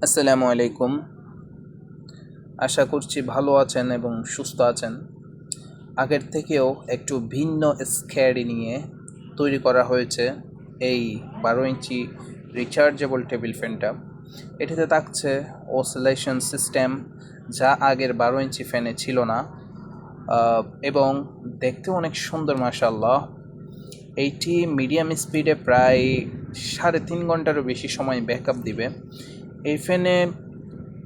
আসসালামু আলাইকুম। আশা করছি ভালো আছেন এবং সুস্থ আছেন। আগের থেকেও একটু ভিন্ন স্ক্যারি নিয়ে তৈরি করা হয়েছে এই 12 ইঞ্চি রিচার্জেবল টেবিল ফ্যানটা। এটিতে থাকছে অসিলেশন সিস্টেম, যা আগের 12 ইঞ্চি ফ্যানে ছিল না। এবং দেখতে অনেক সুন্দর, মাশাআল্লাহ। এইটি মিডিয়াম স্পিডে প্রায় 3.5 ঘন্টারও বেশি সময় ব্যাকআপ দিবে। এই ফ্যানে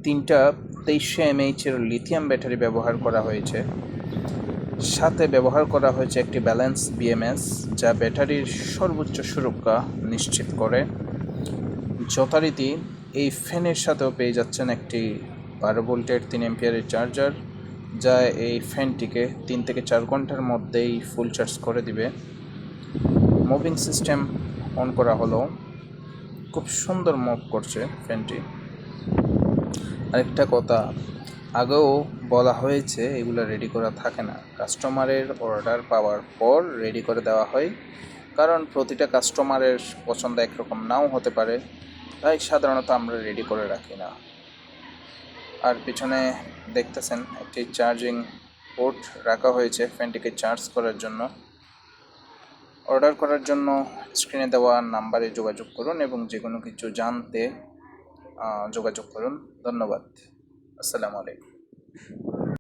3টা 2300 mAh লিথিয়াম ব্যাটারি ব্যবহার করা হয়েছে। সাথে ব্যবহার করা হয়েছে একটি ব্যালেন্স বিএমএস, যা ব্যাটারির সর্বোচ্চ সুরক্ষা নিশ্চিত করে। যথারীতি এই ফ্যানের সাথেও পেয়ে যাচ্ছেন একটি 12 ভোল্টের 3 অ্যাম্পিয়ারের চার্জার, যা এই ফ্যানটিকে 3 থেকে 4 ঘন্টার মধ্যেই ফুল চার্জ করে দিবে। মুভিং সিস্টেম অন করা হলো, খুব সুন্দর মুভ করছে ফ্যানটি। আরেকটা কথা, আগেও বলা হয়েছে এগুলো রেডি করা থাকে না, কাস্টমারের অর্ডার পাওয়ার পর রেডি করে দেওয়া হয়। কারণ প্রতিটা কাস্টমারের পছন্দ একরকম নাও হতে পারে, তাই সাধারণত আমরা রেডি করে রাখি না। আর পিছনে দেখতেছেন একটি চার্জিং পোর্ট রাখা হয়েছে ফ্যানটিকে চার্জ করার জন্য। অর্ডার করার জন্য স্ক্রিনে দেওয়া নাম্বারে যোগাযোগ করুন এবং যে কোনো কিছু জানতে যোগাযোগ করুন। ধন্যবাদ। আসসালামু আলাইকুম।